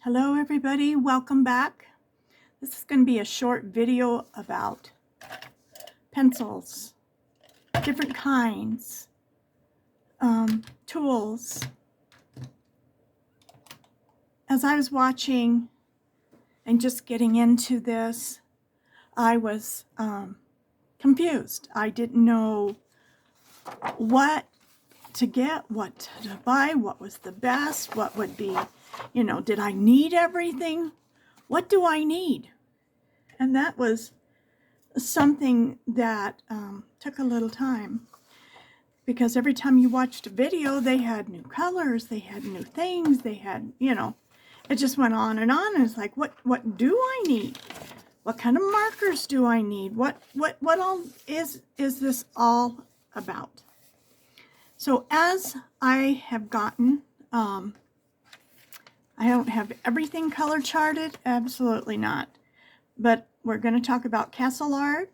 Hello everybody, welcome back. This is going to be a short video about pencils, different kinds, tools. As I was watching and just getting into this, I was confused. I didn't know what to get, what to buy, what was the best, what would be, did I need everything? What do I need? And that was something that took a little time, because every time you watched a video, they had new colors, they had new things, they had, it just went on. And it's like, what do I need? What kind of markers do I need? What all is this all about? So as I have gotten, I don't have everything color charted, absolutely not. But we're going to talk about Castle Art,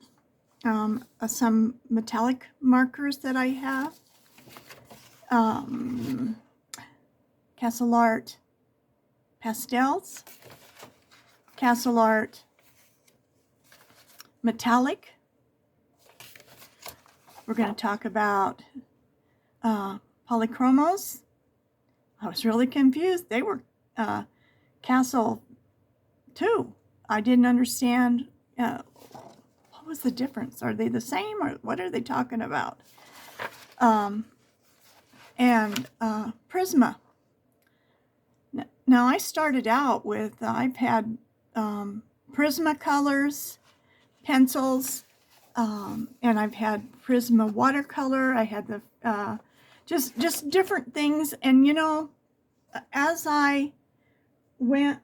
some metallic markers that I have, Castle Art pastels, Castle Art metallic. We're going to talk about polychromos. I was really confused. They were Castle too. I didn't understand what was the difference. Are they the same, or what are they talking about? And Prisma. Now I started out with, I've had Prisma colors, pencils, and I've had Prisma watercolor. I had the just different things. And as I went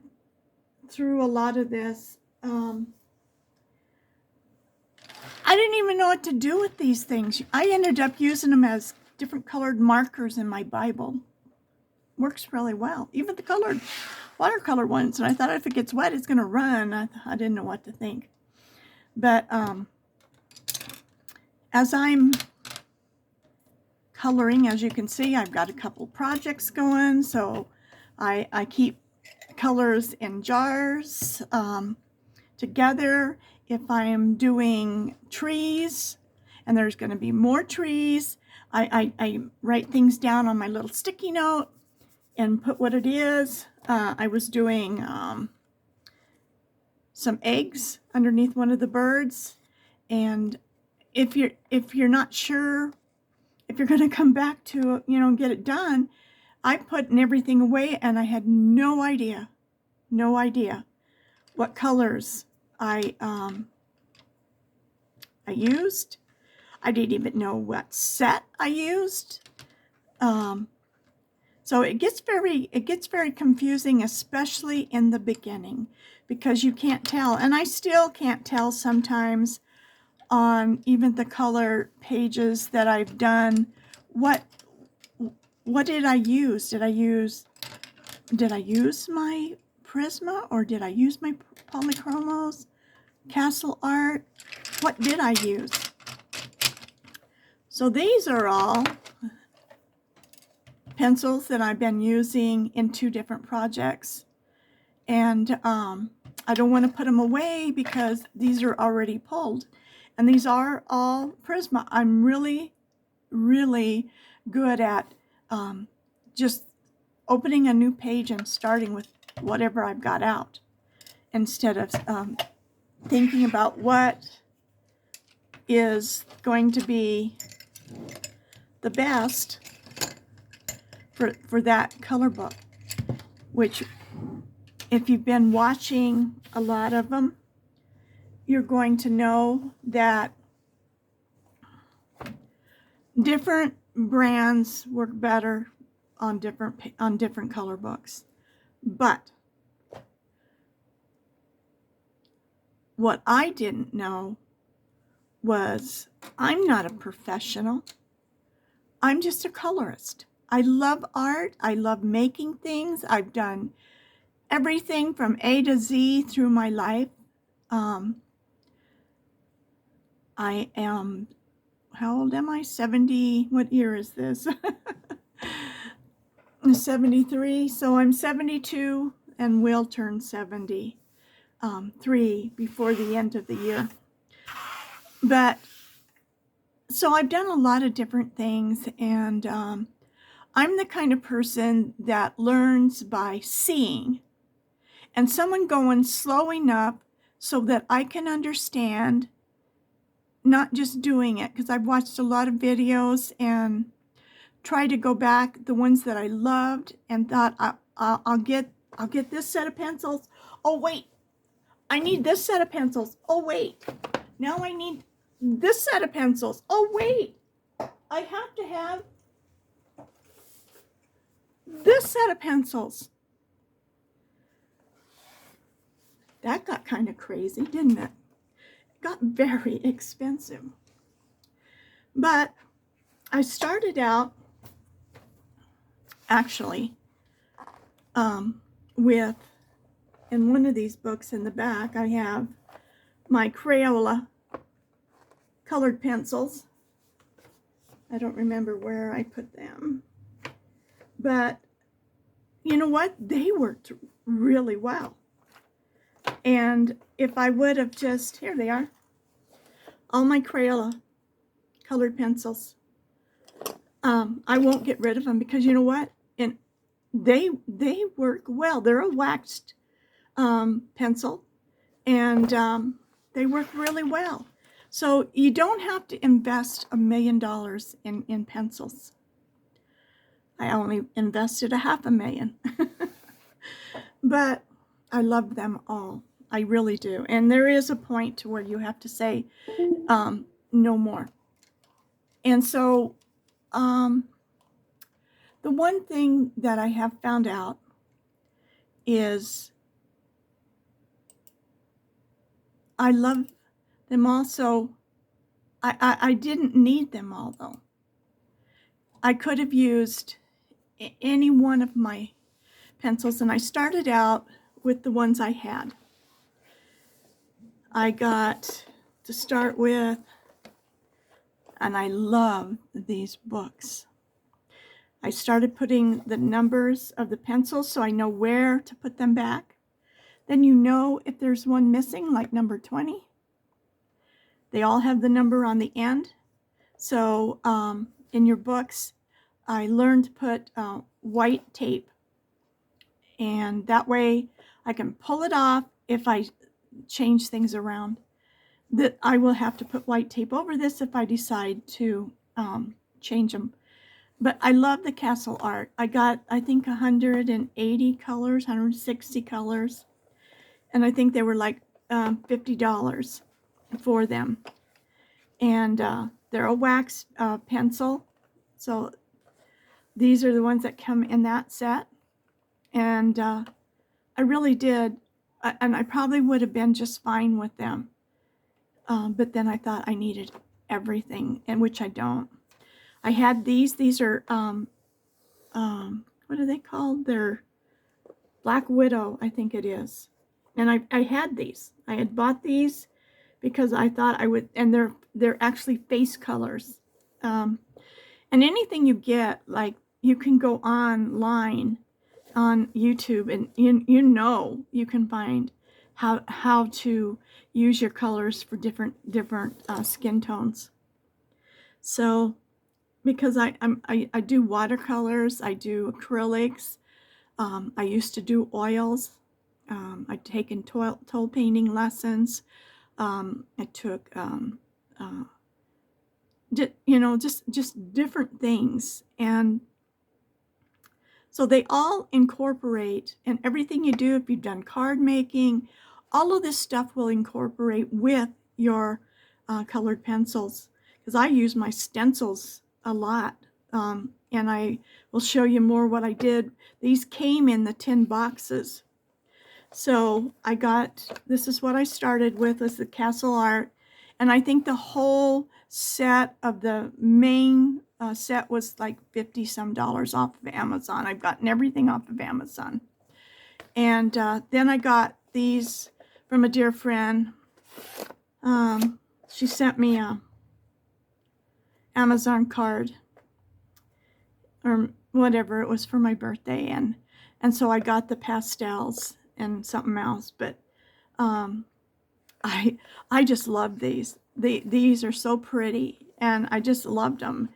through a lot of this, I didn't even know what to do with these things. I ended up using them as different colored markers in my Bible. Works really well. Even the colored watercolor ones. And I thought if it gets wet, it's going to run. I didn't know what to think. But as I'm coloring, as you can see, I've got a couple projects going. So I keep colors in jars together. If I'm doing trees and there's going to be more trees, I write things down on my little sticky note and put what it is. I was doing some eggs underneath one of the birds, and if you're not sure if you're going to come back to get it done, I put everything away, and I had no idea what colors I used. I didn't even know what set I used. So it gets very confusing, especially in the beginning, because you can't tell, and I still can't tell sometimes on even the color pages that I've done. What did I use? Did I use my Prisma, or did I use my polychromos, Castle Art? What did I use? So these are all pencils that I've been using in 2 different projects, and I don't want to put them away because these are already pulled, and these are all Prisma. I'm really good at just opening a new page and starting with whatever I've got out, instead of thinking about what is going to be the best for that color book, which, if you've been watching a lot of them, you're going to know that different brands work better on different color books. But what I didn't know was I'm not a professional. I'm just a colorist. I love art. I love making things. I've done everything from A to Z through my life. I am, how old am I? 70, what year is this? 73, so I'm 72 and will turn 73 before the end of the year. But so I've done a lot of different things, and I'm the kind of person that learns by seeing, and someone going slow enough so that I can understand, not just doing it, because I've watched a lot of videos and try to go back, the ones that I loved, and thought I'll get this set of pencils. Oh wait, I need this set of pencils. Oh wait, now I need this set of pencils. Oh wait, I have to have this set of pencils. That got kind of crazy, didn't it? It got very expensive. But I started out actually with, in one of these books in the back, I have my Crayola colored pencils. I don't remember where I put them. But you know what? They worked really well. And if I would have just, here they are, all my Crayola colored pencils. I won't get rid of them because you know what? And they work well. They're a waxed pencil, and they work really well. So you don't have to invest $1 million in pencils. I only invested $500,000. But I love them all. I really do. And there is a point to where you have to say no more. And so the one thing that I have found out is I love them all. So I didn't need them all, though. I could have used any one of my pencils, and I started out with the ones I had. I got to start with, and I love these books. I started putting the numbers of the pencils so I know where to put them back. Then you know if there's one missing, like number 20. They all have the number on the end. So in your books, I learned to put white tape. And that way I can pull it off if I change things around. That I will have to put white tape over this if I decide to change them. But I love the castle art. I got, I think, 180 colors, 160 colors. And I think they were like $50 for them. And they're a wax pencil. So these are the ones that come in that set. And I really did. And I probably would have been just fine with them. But then I thought I needed everything, and which I don't. I had these. These are, what are they called? They're Black Widow, I think it is. And I had these. I had bought these because I thought I would, and they're actually face colors. And anything you get, like you can go online on YouTube, and you know you can find how to use your colors for different skin tones. So because I do watercolors, I do acrylics, I used to do oils, I'd taken toll painting lessons, I took just different things. And so they all incorporate, and everything you do, if you've done card making, all of this stuff will incorporate with your colored pencils. Because I use my stencils a lot, and I will show you more what I did. These came in the 10 boxes. So I got, this is what I started with, was the castle art. And I think the whole set of the main set was like $50 some off of Amazon. I've gotten everything off of Amazon. And then I got these from a dear friend. She sent me a Amazon card or whatever. It was for my birthday, and And so I got the pastels and something else, but um, I just love these. These are so pretty, and I just loved them.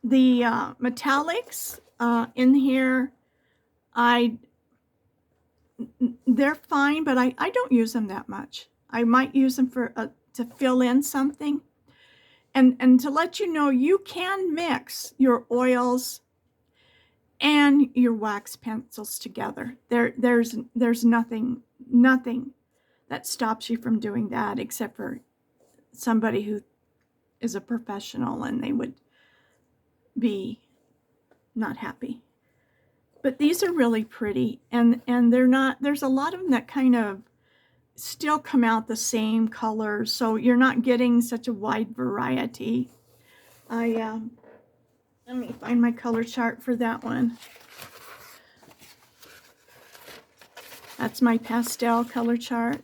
The metallics in here, they're fine, but I don't use them that much. I might use them for to fill in something. And to let you know, you can mix your oils and your wax pencils together. There's nothing that stops you from doing that, except for somebody who is a professional and they would be not happy. But these are really pretty, and they're not, there's a lot of them that kind of still come out the same color, so you're not getting such a wide variety. Let me find my color chart for that one. That's my pastel color chart.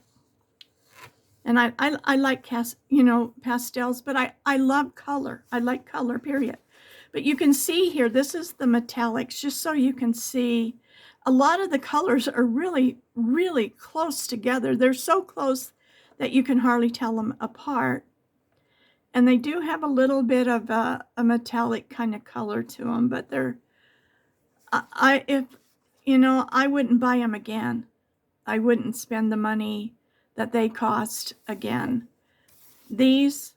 And I like pastels, but I love color. I like color, period. But you can see here, this is the metallics, just so you can see a lot of the colors are really, really close together. They're so close that you can hardly tell them apart. And they do have a little bit of a metallic kind of color to them, but they're, I wouldn't buy them again. I wouldn't spend the money that they cost again. These,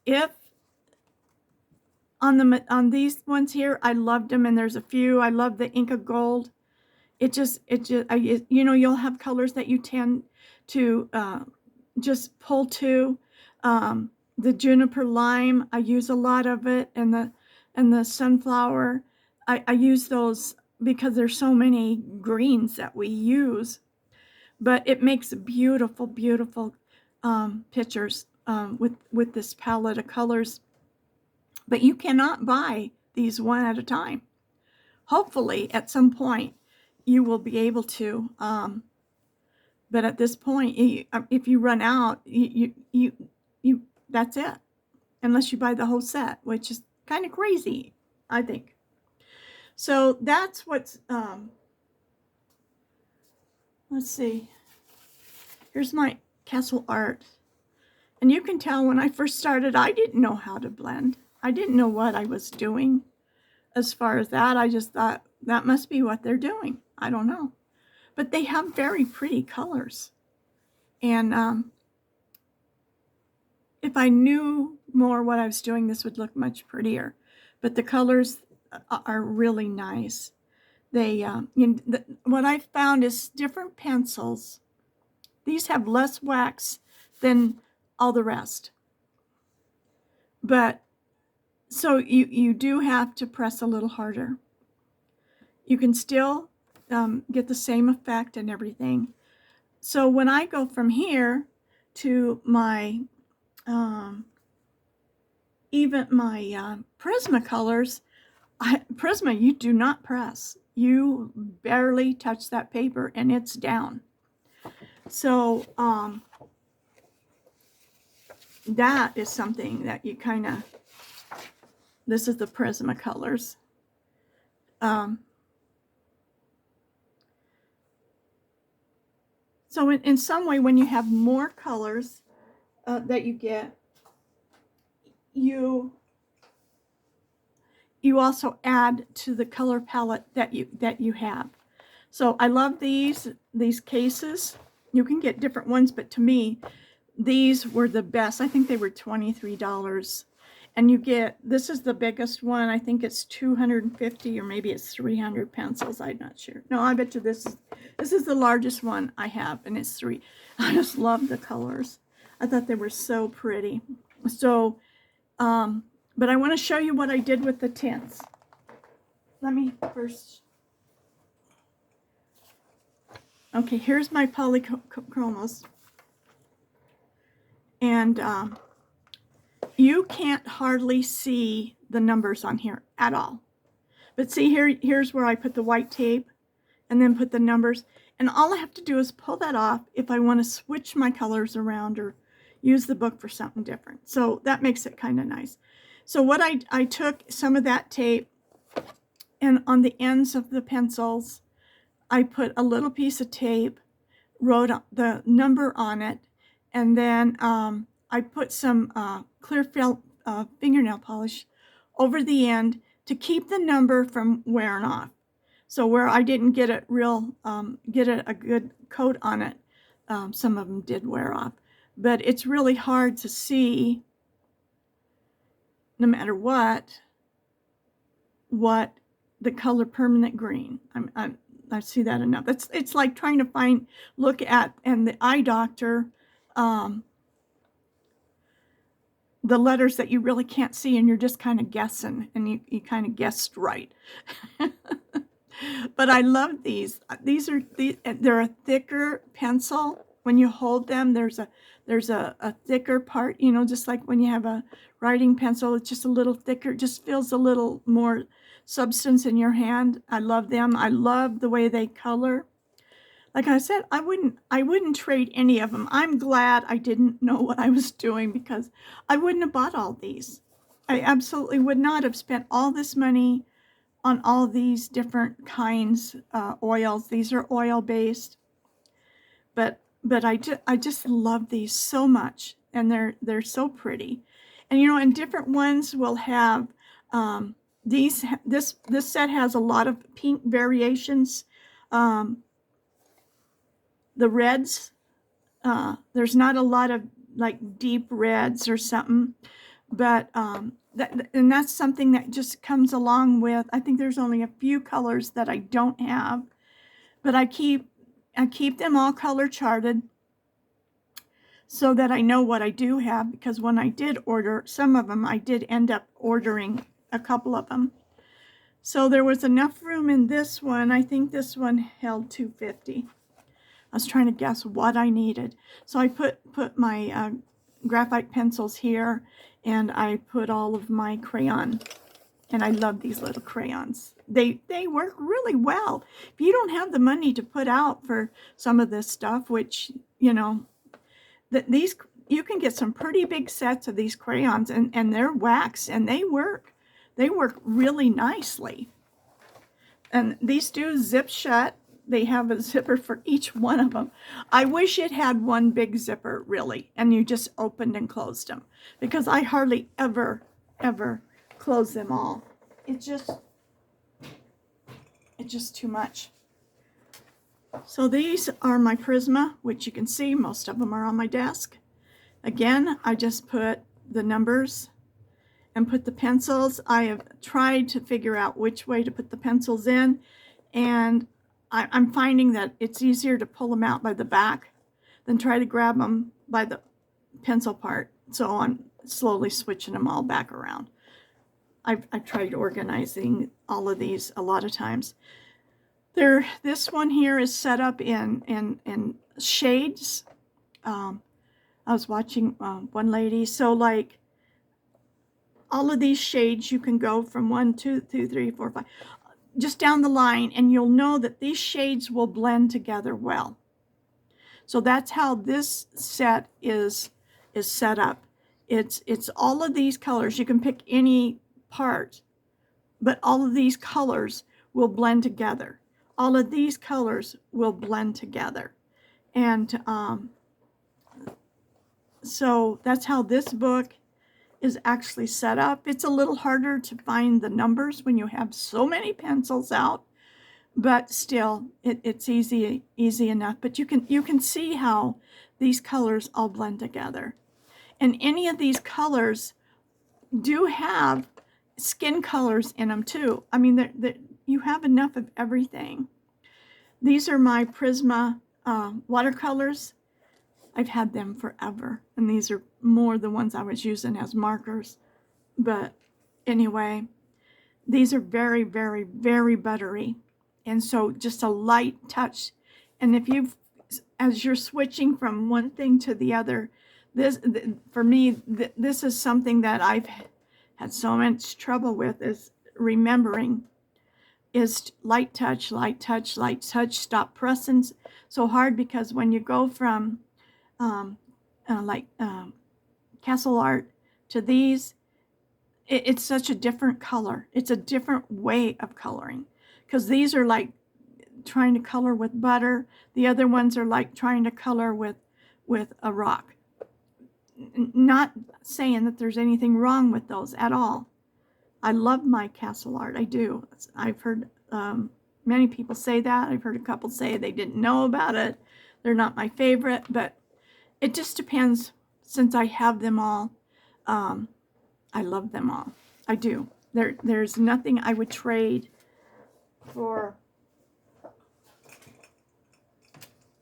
if on these ones here, I loved them, and there's a few. I love the Inca Gold. You'll have colors that you tend to just pull to. The Juniper Lime, I use a lot of it, and the Sunflower, I use those because there's so many greens that we use. But it makes beautiful, beautiful pictures with this palette of colors. But you cannot buy these one at a time. Hopefully, at some point, you will be able to. But at this point, if you run out, you that's it. Unless you buy the whole set, which is kind of crazy, I think. So that's what's. Let's see. Here's my Castle Art. And you can tell when I first started, I didn't know how to blend. I didn't know what I was doing as far as that. I just thought that must be what they're doing. I don't know. But they have very pretty colors. And if I knew more what I was doing, this would look much prettier. But the colors are really nice. They, what I found is different pencils. These have less wax than all the rest. But so you do have to press a little harder. You can still get the same effect and everything. So when I go from here to my Prismacolors, Prisma, you do not press. You barely touch that paper and it's down. So that is something that you kind of, this is the Prismacolors. So in some way, when you have more colors that you get, you also add to the color palette that you have. So I love these cases. You can get different ones, but to me, these were the best. I think they were $23. And you get, this is the biggest one. I think it's 250 or maybe it's 300 pencils. I'm not sure. No, I bet you this is the largest one I have, and it's 3. I just love the colors. I thought they were so pretty. So, but I want to show you what I did with the tints. Let me first. Okay, here's my polychromos. And you can't hardly see the numbers on here at all. But see, here's where I put the white tape and then put the numbers. And all I have to do is pull that off if I want to switch my colors around or use the book for something different. So that makes it kind of nice. So what I took some of that tape, and on the ends of the pencils, I put a little piece of tape, wrote the number on it, and then I put some clear fingernail polish over the end to keep the number from wearing off. So where I didn't get it a good coat on it, some of them did wear off. But it's really hard to see, no matter what the color permanent green. I see that enough. It's like trying to look at, and the eye doctor, the letters that you really can't see, and you're just kind of guessing, and you kind of guessed right. But I love these. They're a thicker pencil. When you hold them, there's a thicker part, just like when you have a writing pencil, it's just a little thicker, just feels a little more substance in your hand. I love them. I love the way they color. Like I said, I wouldn't trade any of them. I'm glad I didn't know what I was doing, because I wouldn't have bought all these. I absolutely would not have spent all this money on all these different kinds oils. These are oil based, but I just love these so much, and they're so pretty. And and different ones will have this set has a lot of pink variations. The reds, there's not a lot of like deep reds or something, but and that's something that just comes along with, I think there's only a few colors that I don't have, but I keep them all color charted so that I know what I do have, because when I did order some of them, I did end up ordering a couple of them. So there was enough room in this one. I think this one held 250. I was trying to guess what I needed. So I put my graphite pencils here, and I put all of my crayon. And I love these little crayons. They work really well. If you don't have the money to put out for some of this stuff, which, these, you can get some pretty big sets of these crayons, and they're wax, and they work really nicely. And these do zip shut. They have a zipper for each one of them. I wish it had one big zipper, really, and you just opened and closed them, because I hardly ever close them all. It's just too much. So these are my Prisma, which you can see most of them are on my desk. Again, I just put the numbers and put the pencils. I have tried to figure out which way to put the pencils in, and I'm finding that it's easier to pull them out by the back than try to grab them by the pencil part. So I'm slowly switching them all back around. I've tried organizing all of these a lot of times. This one here is set up in shades. I was watching one lady. So like all of these shades, you can go from 1, 2, 3, 4, 5. Just down the line, and you'll know that these shades will blend together well. So that's how this set is set up. It's all of these colors. You can pick any part, but all of these colors will blend together. All of these colors will blend together. And so that's how this book is actually set up. It's a little harder to find the numbers when you have so many pencils out, but still it's easy enough. But you can see how these colors all blend together. And any of these colors do have skin colors in them too. I mean, you have enough of everything. These are my Prisma watercolors. I've had them forever, and these are more the ones I was using as markers. But anyway, these are very, very, very buttery, and so just a light touch. And as you're switching from one thing to the other, for me, this is something that I've had so much trouble with, is remembering, is light touch, light touch, light touch. Stop pressing so hard, because when you go from Castle Art to these, it's such a different color. It's a different way of coloring, because these are like trying to color with butter. The other ones are like trying to color with a rock. Not saying that there's anything wrong with those at all. I love my castle art. I do. I've heard many people say that. I've heard a couple say they didn't know about it. They're not my favorite, but it just depends. Since I have them all, I love them all. I do. There's nothing I would trade for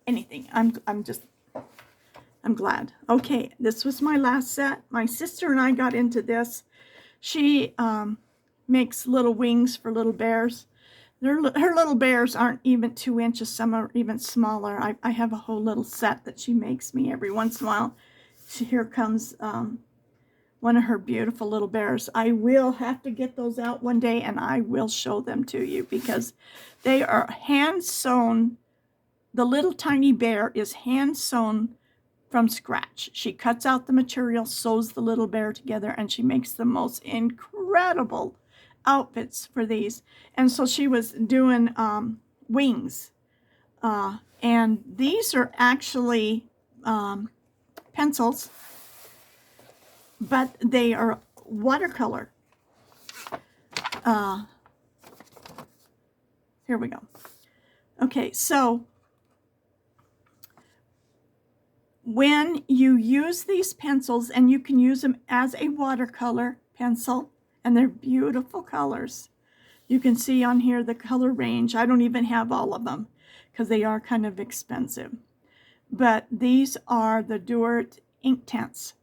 anything. I'm glad. Okay, this was my last set. My sister and I got into this. She makes little wings for little bears. Her little bears aren't even 2 inches. Some are even smaller. I have a whole little set that she makes me every once in a while. Here comes one of her beautiful little bears. I will have to get those out one day, and I will show them to you because they are hand sewn. The little tiny bear is hand sewn from scratch. She cuts out the material, sews the little bear together, and she makes the most incredible outfits for these. And so she was doing wings. And these are actually pencils, but they are watercolor. Here we go. Okay, so when you use these pencils, and you can use them as a watercolor pencil, and they're beautiful colors. You can see on here the color range. I don't even have all of them because they are kind of expensive. But these are the Duart Inktense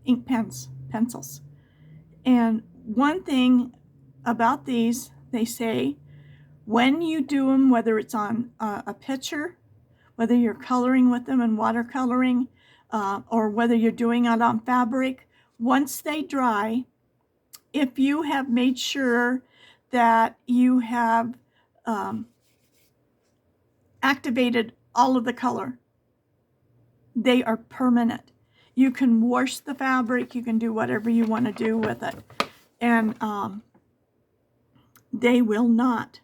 ink pencils. And one thing about these, they say, when you do them, whether it's on a picture, whether you're coloring with them and watercoloring, or whether you're doing it on fabric, once they dry, if you have made sure that you have activated all of the color, they are permanent. You can wash the fabric, you can do whatever you want to do with it, and they will not.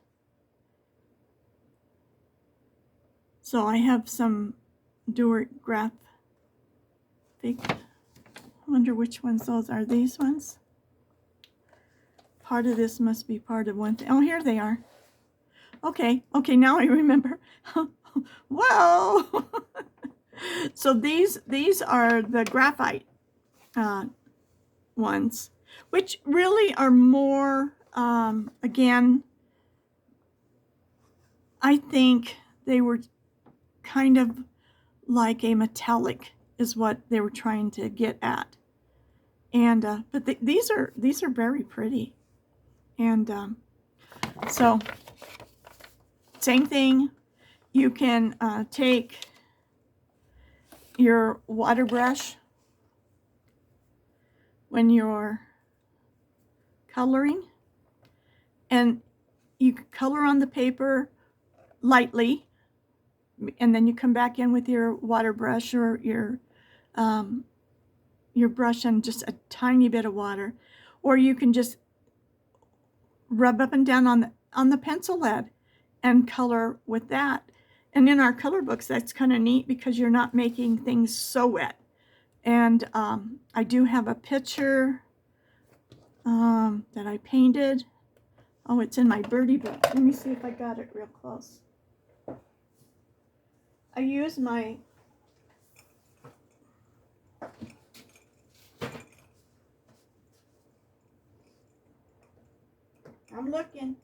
So I have some Duart Graphic. I wonder which ones those are. These ones? Part of this must be part of one thing. Oh, here they are. Okay, now I remember. Whoa! So these are the graphite ones, which really are more, again, I think they were kind of like a metallic is what they were trying to get at. And but these are very pretty. And so same thing, you can take your water brush when you're coloring, and you color on the paper lightly, and then you come back in with your water brush or your brush and just a tiny bit of water, or you can just rub up and down on the pencil lead and color with that. And in our color books, that's kind of neat because you're not making things so wet. And I do have a picture that I painted. Oh, it's in my birdie book. Let me see if I got it real close. I use my I'm looking.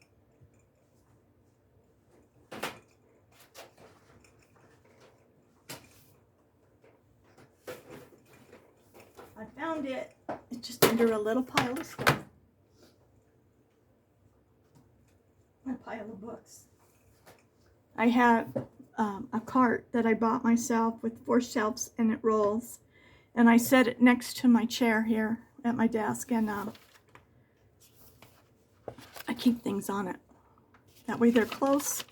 I found it. It's just under a little pile of stuff. My pile of books. I have a cart that I bought myself with 4 shelves, and it rolls. And I set it next to my chair here at my desk, and I keep things on it. That way they're close.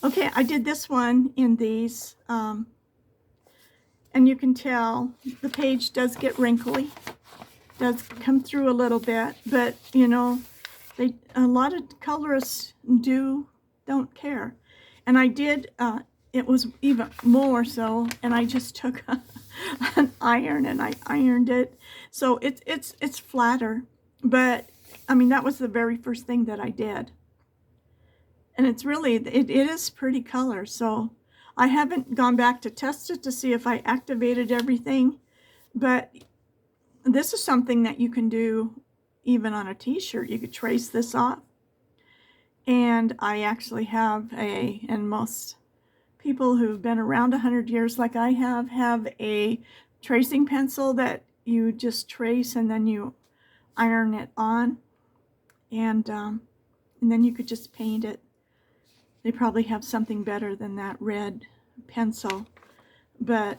Okay, I did this one in these, and you can tell the page does get wrinkly, does come through a little bit, but you know, a lot of colorists don't care. And I did, it was even more so, and I just took an iron and I ironed it. So it's flatter, but I mean, that was the very first thing that I did. And it's really, it is pretty color. So I haven't gone back to test it to see if I activated everything, but this is something that you can do even on a t-shirt. You could trace this off. And I actually have and most people who've been around 100 years like I have a tracing pencil that you just trace and then you iron it on. And then you could just paint it. They probably have something better than that red pencil. But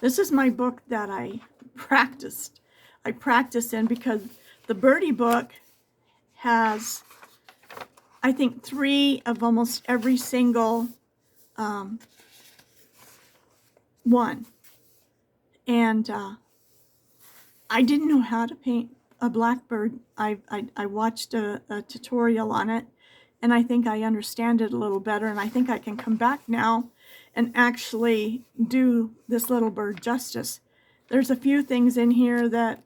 this is my book that I practiced. I practiced in because the Birdie book has, I think, 3 of almost every single one. And I didn't know how to paint a blackbird. I watched a tutorial on it, and I think I understand it a little better, and I think I can come back now and actually do this little bird justice. There's a few things in here that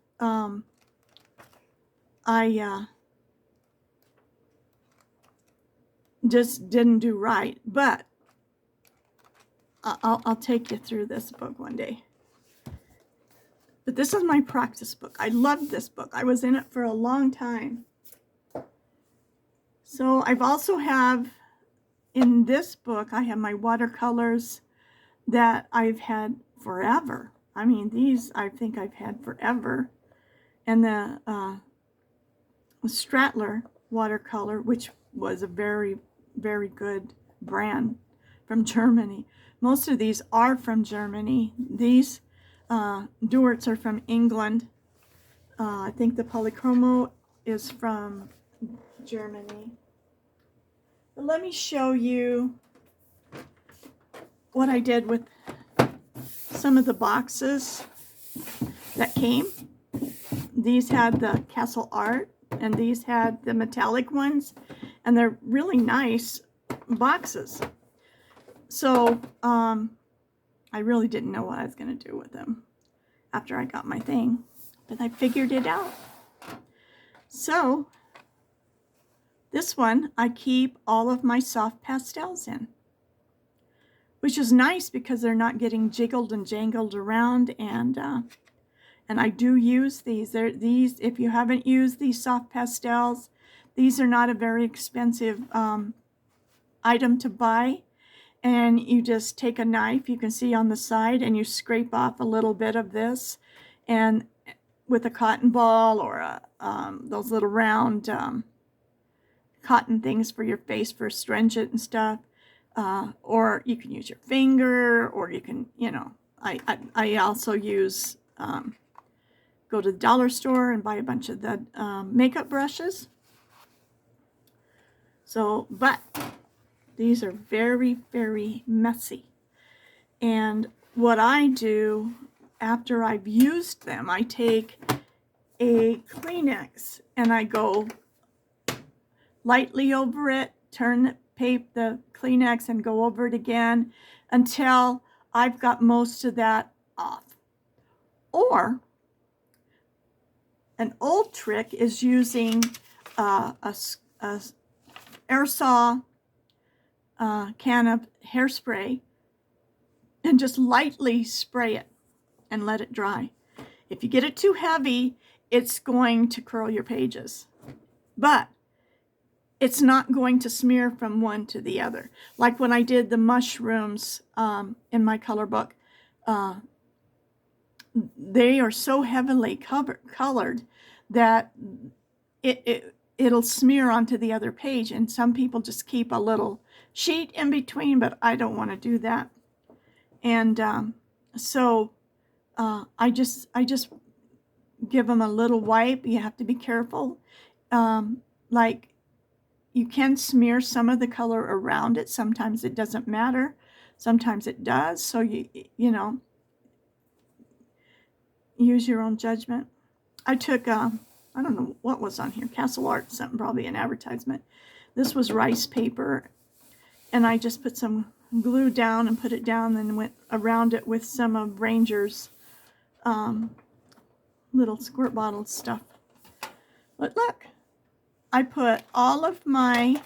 I just didn't do right, but I'll take you through this book one day. But this is my practice book. I loved this book. I was in it for a long time. So I've also have, in this book, I have my watercolors that I've had forever. I mean, these I think I've had forever. And the Stratler watercolor, which was a very, very good brand from Germany. Most of these are from Germany. These Duarts are from England. I think the Polychromo is from Germany. But let me show you what I did with some of the boxes that came. These had the Castle Art, and these had the metallic ones, and they're really nice boxes. So I really didn't know what I was going to do with them after I got my thing, but I figured it out. So this one, I keep all of my soft pastels in, which is nice because they're not getting jiggled and jangled around. And I do use these. These, if you haven't used these soft pastels, these are not a very expensive item to buy. And you just take a knife, you can see on the side, and you scrape off a little bit of this, and with a cotton ball or those little round cotton things for your face for astringent and stuff, or you can use your finger, or you can, you know, I also use, go to the dollar store and buy a bunch of the makeup brushes. So, but these are very, very messy. And what I do after I've used them, I take a Kleenex and I go lightly over it, turn the Kleenex and go over it again until I've got most of that off. Or an old trick is using a aerosol can of hairspray and just lightly spray it and let it dry. If you get it too heavy, it's going to curl your pages, but it's not going to smear from one to the other. Like when I did the mushrooms in my color book, they are so heavily colored that it'll smear onto the other page, and some people just keep a little sheet in between, but I don't want to do that. And so I just give them a little wipe. You have to be careful. Like, you can smear some of the color around it. Sometimes it doesn't matter. Sometimes it does. So you know, use your own judgment. I took I don't know what was on here. Castle Art, something, probably an advertisement. This was rice paper, and I just put some glue down and put it down and went around it with some of Ranger's little squirt bottle stuff. But look, I put all of my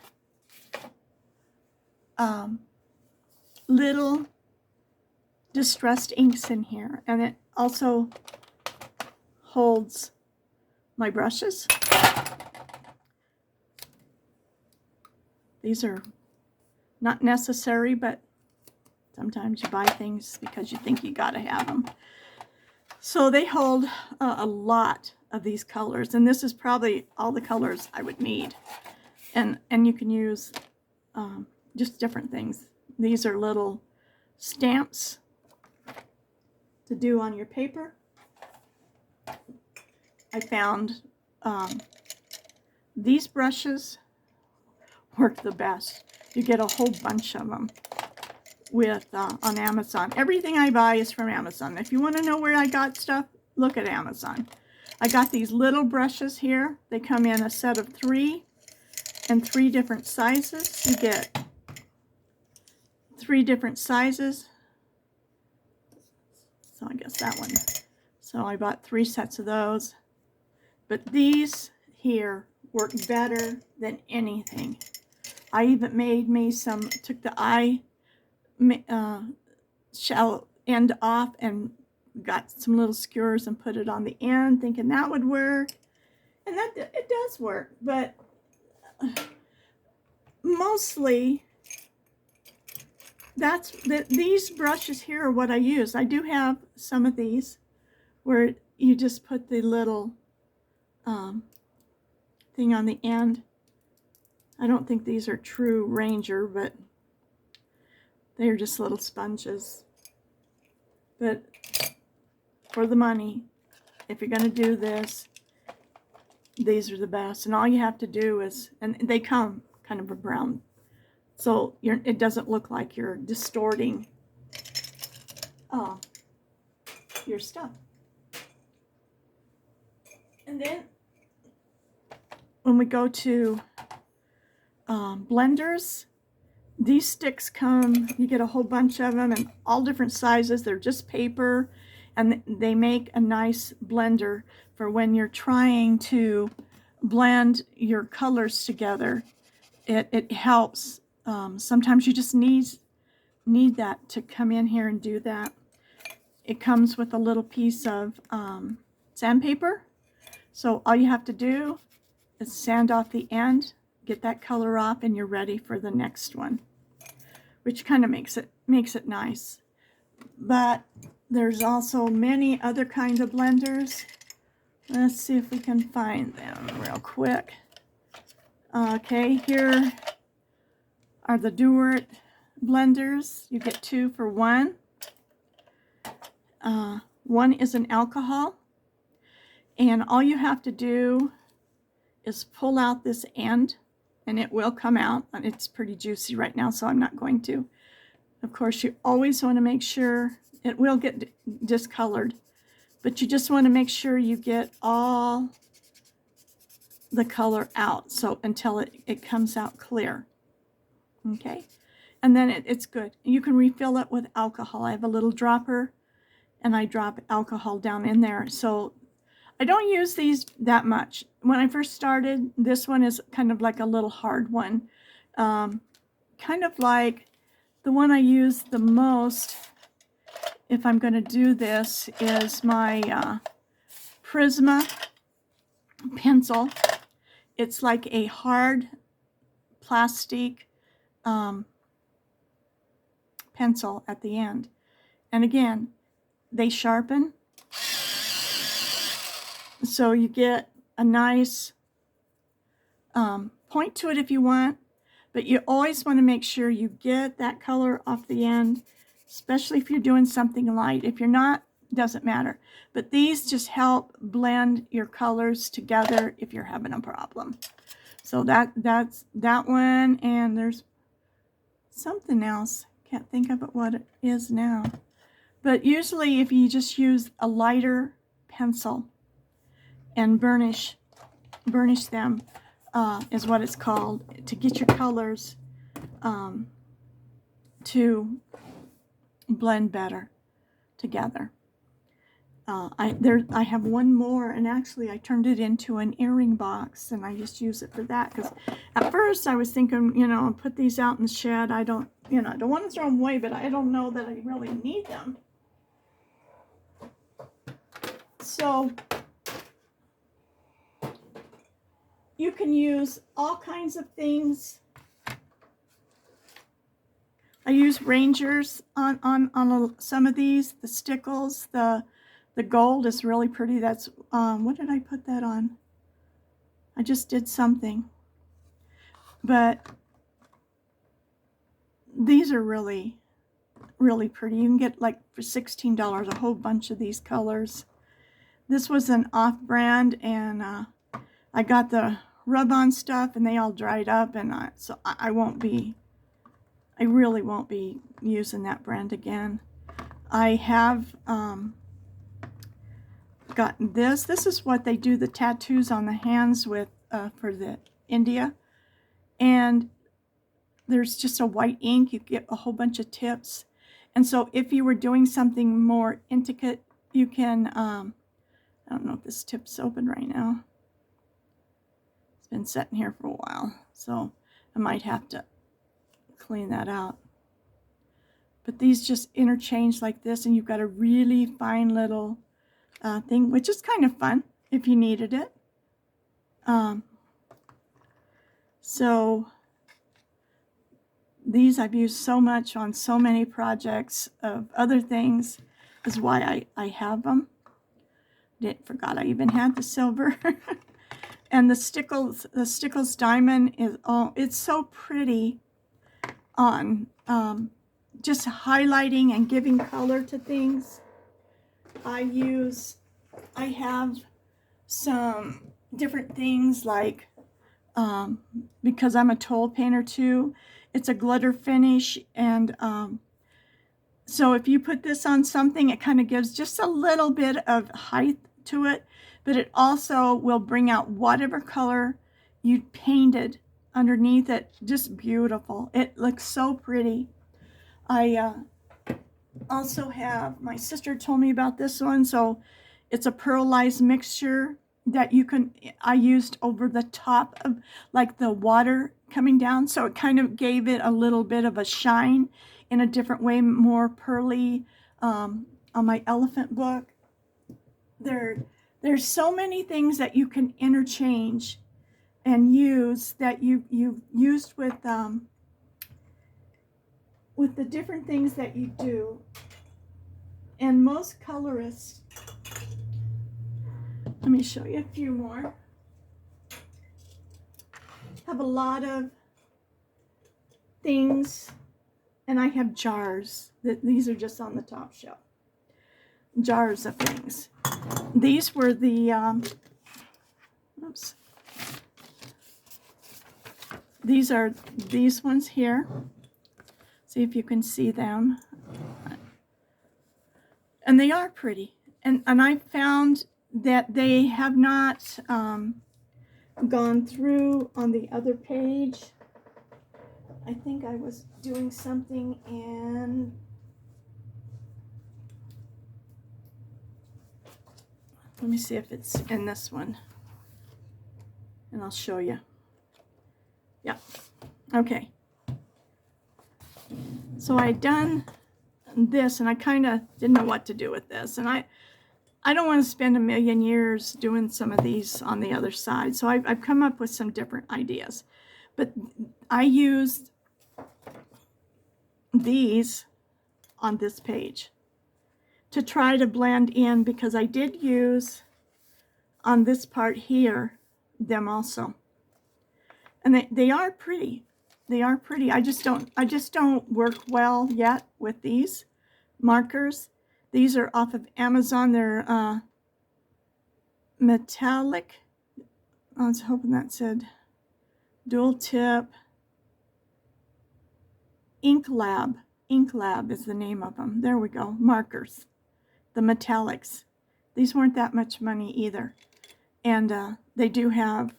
little distressed inks in here, and it also holds my brushes. These are not necessary, but sometimes you buy things because you think you gotta have them. So they hold a lot of these colors, and this is probably all the colors I would need. And you can use just different things. These are little stamps to do on your paper. I found these brushes work the best. You get a whole bunch of them with on Amazon. Everything I buy is from Amazon. If you want to know where I got stuff, look at Amazon. I got these little brushes here. They come in a set of 3 and 3 different sizes. You get 3 different sizes. So I guess that one. So I bought 3 sets of those. But these here work better than anything. I even made me some, took the eye shell end off and got some little skewers and put it on the end, thinking that would work. And that it does work, but mostly these brushes here are what I use. I do have some of these where you just put the little thing on the end. I don't think these are true Ranger, but they're just little sponges. But for the money, if you're going to do this, these are the best. And all you have to do is, and they come kind of a brown, so it doesn't look like you're distorting your stuff. And then when we go to blenders, these sticks come, you get a whole bunch of them in all different sizes. They're just paper, and they make a nice blender for when you're trying to blend your colors together. It helps. Sometimes you just need that to come in here and do that. It comes with a little piece of sandpaper. So all you have to do is sand off the end, get that color off, and you're ready for the next one, which kind of makes it nice. But there's also many other kinds of blenders. Let's see if we can find them real quick. Okay, here are the Duart blenders. You get 2 for 1. One is an alcohol, and all you have to do is pull out this end, and it will come out. It's pretty juicy right now, so I'm not going to. Of course, you always want to make sure it will get discolored, but you just want to make sure you get all the color out, so until it comes out clear. Okay, and then it's good. You can refill it with alcohol. I have a little dropper, and I drop alcohol down in there. So I don't use these that much. When I first started, this one is kind of like a little hard one. Kind of like the one I use the most, if I'm going to do this, is my Prisma pencil. It's like a hard plastic pencil at the end. And again, they sharpen. So you get a nice point to it if you want, but you always want to make sure you get that color off the end, especially if you're doing something light. If you're not, doesn't matter. But these just help blend your colors together if you're having a problem. So that's that one, and there's something else. Can't think of it what it is now. But usually if you just use a lighter pencil and burnish burnish them, is what it's called, to get your colors to blend better together. I have one more, and actually I turned it into an earring box, and I just use it for that, because at first I was thinking, you know, put these out in the shed. I don't want to throw them away, but I don't know that I really need them. So you can use all kinds of things. I use Rangers on some of these. The stickles, the gold is really pretty. That's, what did I put that on? I just did something. But these are really, really pretty. You can get like for $16 a whole bunch of these colors. This was an off-brand, and I got the rub-on stuff, and they all dried up, and so I really won't be using that brand again. I have gotten this. This is what they do the tattoos on the hands with for the India. And there's just a white ink. You get a whole bunch of tips. And so if you were doing something more intricate, you can, I don't know if this tip's open right now. It's been sitting here for a while, so I might have to clean that out. But these just interchange like this, and you've got a really fine little thing, which is kind of fun if you needed it. So these I've used so much on so many projects of other things, is why I have them. Forgot I even had the silver. And the Stickles Diamond is, oh, it's so pretty on just highlighting and giving color to things. I have some different things like, because I'm a toll painter too, it's a glitter finish, and so if you put this on something, it kind of gives just a little bit of height to it, but it also will bring out whatever color you painted underneath it. Just beautiful. It looks so pretty. I also have, my sister told me about this one, so it's a pearlized mixture that I used over the top of like the water coming down, so it kind of gave it a little bit of a shine in a different way, more pearly. On my elephant book, there's so many things that you can interchange and use that you've used with the different things that you do. And most colorists, let me show you a few more, have a lot of things, and I have jars. These are just on the top shelf. Jars of things. These were the, oops. These are these ones here. See if you can see them. And they are pretty. And I found that they have not gone through on the other page. I think I was doing something in, let me see if it's in this one, and I'll show you. Yeah, okay. So I done this, and I kind of didn't know what to do with this, and I don't want to spend a million years doing some of these on the other side, so I've come up with some different ideas. But I used these on this page to try to blend in, because I did use on this part here them also, and they are pretty. They are pretty. I just don't work well yet with these markers. These are off of Amazon. They're metallic. I was hoping that said dual tip. Ink Lab is the name of them. There we go. Markers. The metallics. These weren't that much money either. And they do have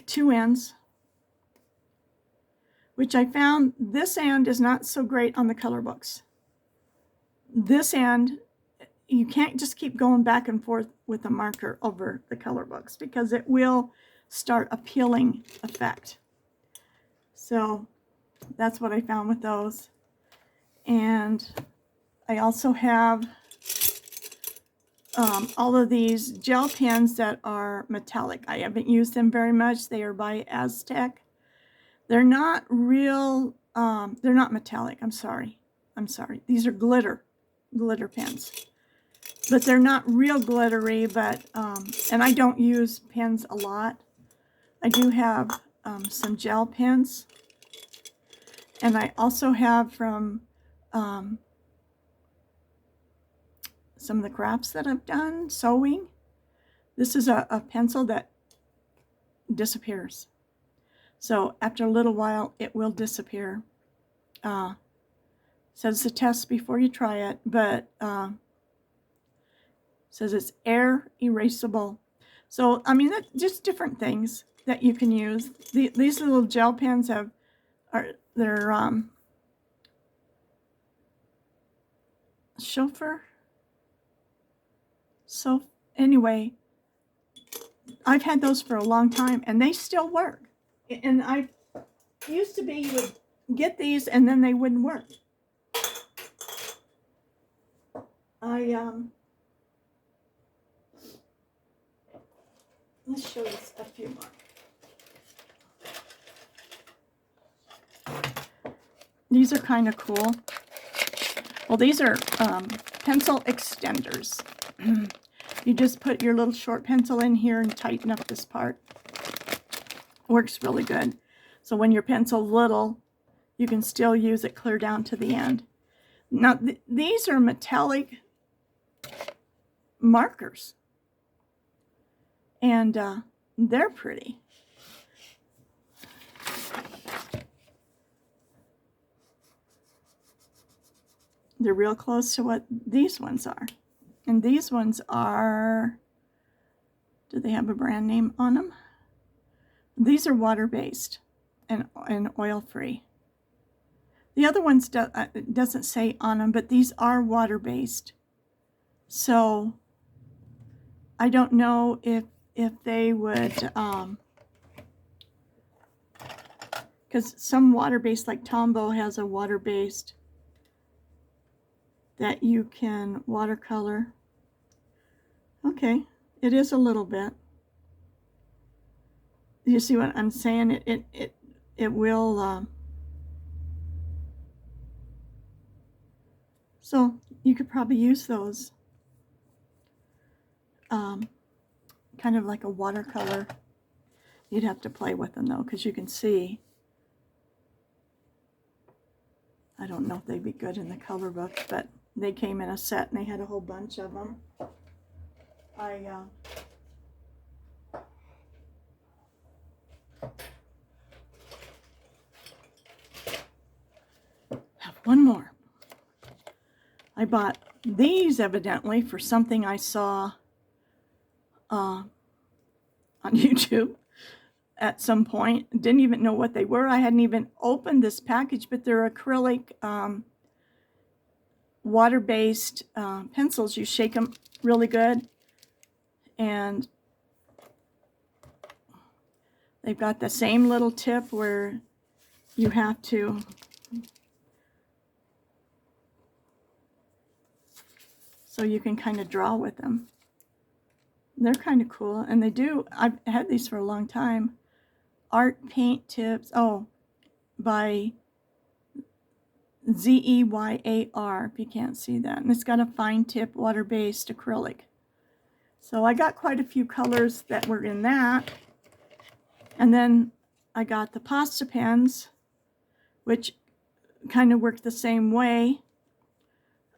2 ends, which I found this end is not so great on the color books. This end, you can't just keep going back and forth with a marker over the color books because it will start a peeling effect. So that's what I found with those. And I also have all of these gel pens that are metallic. I haven't used them very much. They are by Aztec. They're not real, they're not metallic. I'm sorry. These are glitter pens. But they're not real glittery, but, and I don't use pens a lot. I do have some gel pens. And I also have from some of the crafts that I've done, sewing. This is a pencil that disappears. So after a little while, it will disappear. Says the test before you try it, but says it's air erasable. So, I mean, that's just different things that you can use. These little gel pens they're chauffeur. So anyway, I've had those for a long time and they still work. And I used to be, you would get these and then they wouldn't work. Let's show you a few more. These are kind of cool. Well, these are pencil extenders. You just put your little short pencil in here and tighten up this part. Works really good. So when your pencil's little, you can still use it clear down to the end. Now, these are metallic markers. And they're pretty. They're real close to what these ones are. And these ones are, do they have a brand name on them? These are water-based and oil-free. The other ones doesn't say on them, but these are water-based. So I don't know if they would, because some water-based, like Tombow has a water-based that you can watercolor. Okay, it is a little bit. You see what I'm saying? It will. So you could probably use those, kind of like a watercolor. You'd have to play with them though, because you can see. I don't know if they'd be good in the color book, but they came in a set and they had a whole bunch of them. I have one more. I bought these evidently for something I saw on YouTube at some point. Didn't even know what they were. I hadn't even opened this package, but they're acrylic water-based pencils. You shake them really good, and they've got the same little tip where you have to so you can kind of draw with them. They're kind of cool, and they do. I've had these for a long time. Art Paint Tips. Oh, by Zeyar, if you can't see that. And it's got a fine tip water-based acrylic. So I got quite a few colors that were in that. And then I got the pasta pens, which kind of work the same way.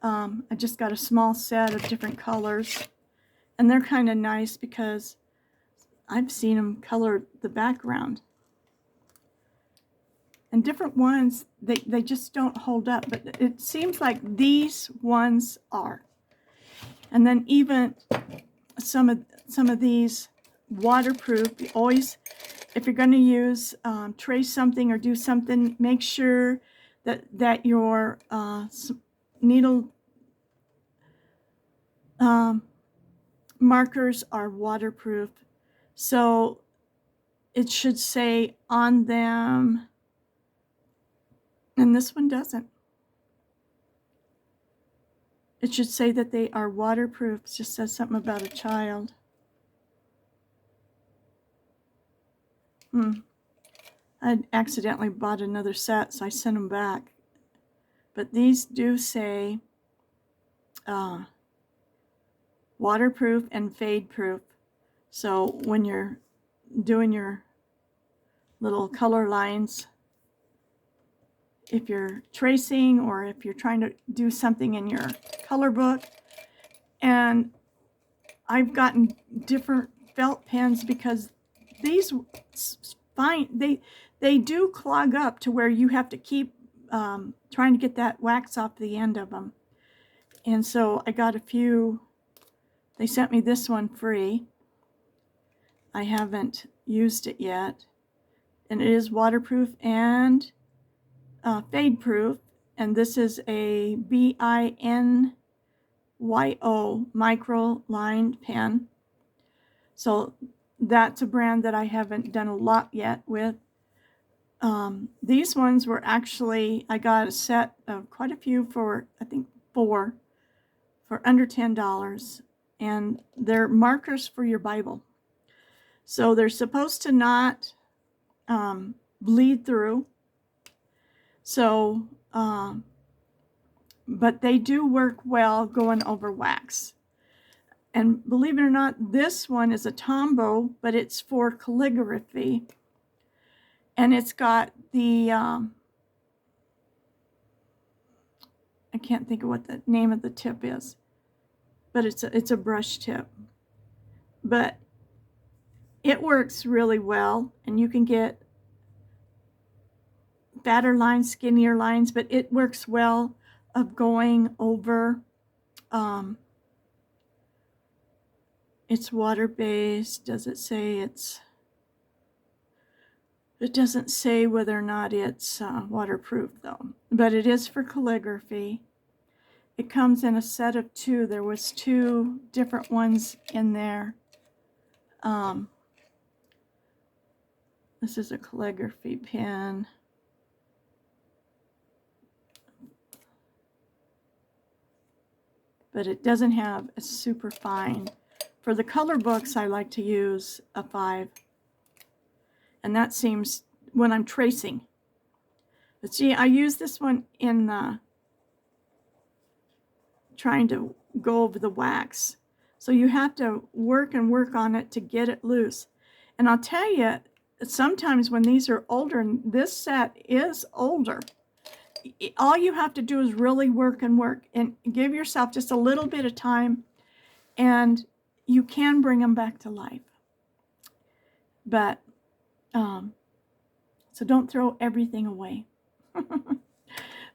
I just got a small set of different colors. And they're kind of nice because I've seen them color the background. And different ones, they just don't hold up. But it seems like these ones are. And then even some of these waterproof. You always, if you're going to use trace something or do something, make sure that your needle markers are waterproof. So it should say on them, and this one doesn't. It should say that they are waterproof. It just says something about a child. I accidentally bought another set, so I sent them back. But these do say waterproof and fade proof. So when you're doing your little color lines, if you're tracing or if you're trying to do something in your color book, and I've gotten different felt pens because these they do clog up to where you have to keep trying to get that wax off the end of them. And so I got a few. They sent me this one free. I haven't used it yet, and it is waterproof and fade proof. And this is a BINYO micro lined pen. So that's a brand that I haven't done a lot yet with. These ones were actually, I got a set of quite a few for, I think 4 for under $10. And they're markers for your Bible. So they're supposed to not bleed through. So, but they do work well going over wax. And believe it or not, this one is a Tombow, but it's for calligraphy. And it's got the, I can't think of what the name of the tip is, but it's a brush tip. But it works really well, and you can get fatter lines, skinnier lines, but it works well of going over. It's water-based. Does it say it's... It doesn't say whether or not it's waterproof, though. But it is for calligraphy. It comes in a set of 2. There was 2 different ones in there. This is a calligraphy pen. But it doesn't have a super fine. For the color books, I like to use a 5. And that seems when I'm tracing. But see, I use this one in trying to go over the wax. So you have to work and work on it to get it loose. And I'll tell you, sometimes when these are older, and this set is older, all you have to do is really work and work and give yourself just a little bit of time, and you can bring them back to life. But so don't throw everything away.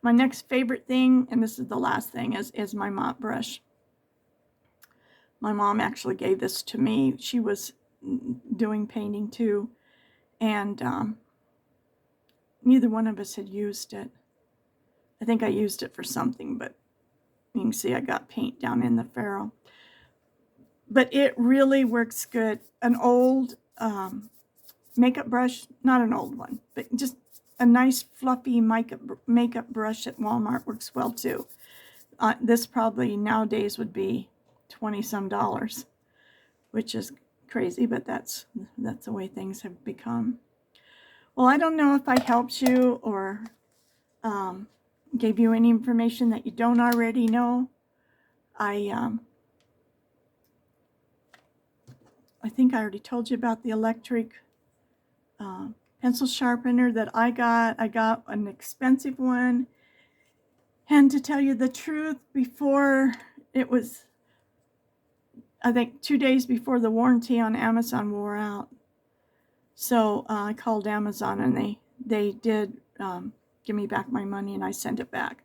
My next favorite thing, and this is the last thing, is my mop brush. My mom actually gave this to me. She was doing painting too, and neither one of us had used it. I think I used it for something, but you can see I got paint down in the ferrule. But it really works good. An old makeup brush, not an old one, but just a nice fluffy makeup brush at Walmart works well too. This probably nowadays would be $20-some, which is crazy, but that's the way things have become. Well, I don't know if I helped you or gave you any information that you don't already know. I think I already told you about the electric pencil sharpener that I got. I got an expensive one. And to tell you the truth, before it was, I think 2 days before the warranty on Amazon wore out. So I called Amazon, and they did give me back my money, and I sent it back.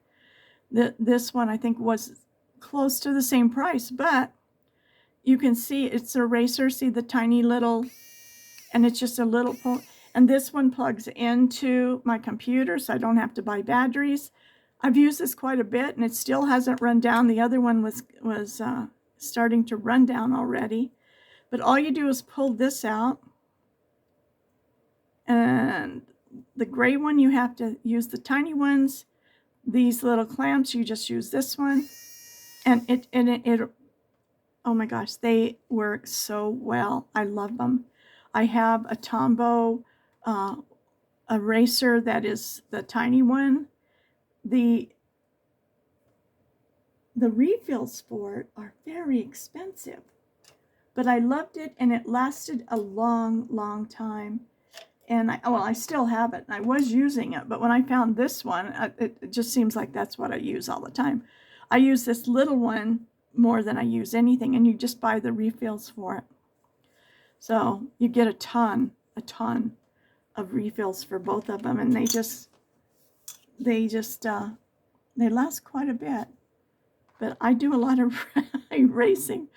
This one I think was close to the same price, but you can see it's an eraser. See the tiny little, and it's just a little and this one plugs into my computer, so I don't have to buy batteries. I've used this quite a bit, and it still hasn't run down. The other one was starting to run down already. But all you do is pull this out, and the gray one, you have to use the tiny ones. These little clamps, you just use this one, and it oh my gosh, they work so well. I love them. I have a Tombow eraser that is the tiny one. The refills for it are very expensive, but I loved it, and it lasted a long time. And I still have it. I was using it, but when I found this one, it just seems like that's what I use all the time. I use this little one more than I use anything, and you just buy the refills for it. So you get a ton of refills for both of them, and they last quite a bit. But I do a lot of racing.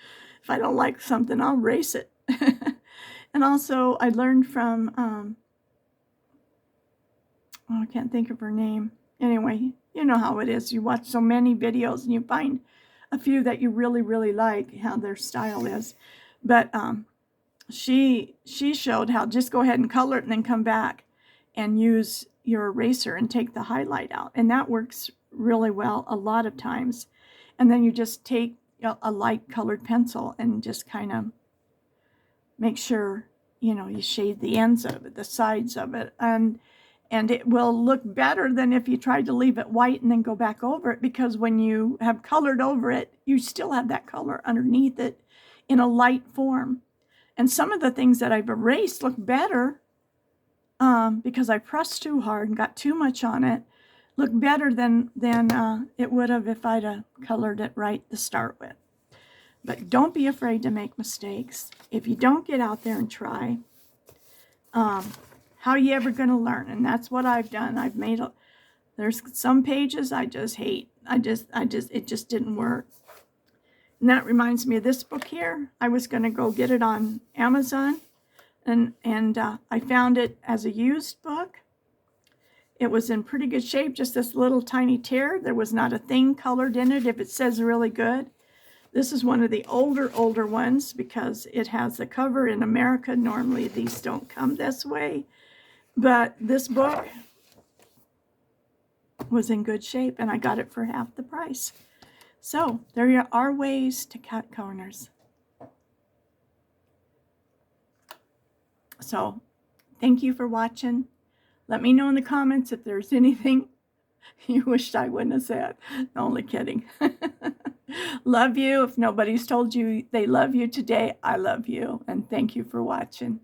If I don't like something, I'll race it. And also, I learned from, I can't think of her name. Anyway, you know how it is. You watch so many videos and you find a few that you really like, how their style is. But she showed how just go ahead and color it and then come back and use your eraser and take the highlight out. And that works really well a lot of times. And then you just take a light colored pencil and just kind of make sure, you shade the ends of it, the sides of it, and it will look better than if you tried to leave it white and then go back over it, because when you have colored over it, you still have that color underneath it in a light form. And some of the things that I've erased look better because I pressed too hard and got too much on it, look better than it would have if I'd colored it right to start with. But don't be afraid to make mistakes. If you don't get out there and try, how are you ever going to learn? And that's what I've done. I've made there's some pages I just hate. It just didn't work. And that reminds me of this book here. I was going to go get it on Amazon, and I found it as a used book. It was in pretty good shape, just this little tiny tear. There was not a thing colored in it if it says really good. This is one of the older ones because it has the cover in America. Normally these don't come this way, but this book was in good shape, and I got it for half the price. So there are ways to cut corners. So thank you for watching. Let me know in the comments if there's anything you wished I wouldn't have said. Only kidding. Love you. If nobody's told you they love you today, I love you. And thank you for watching.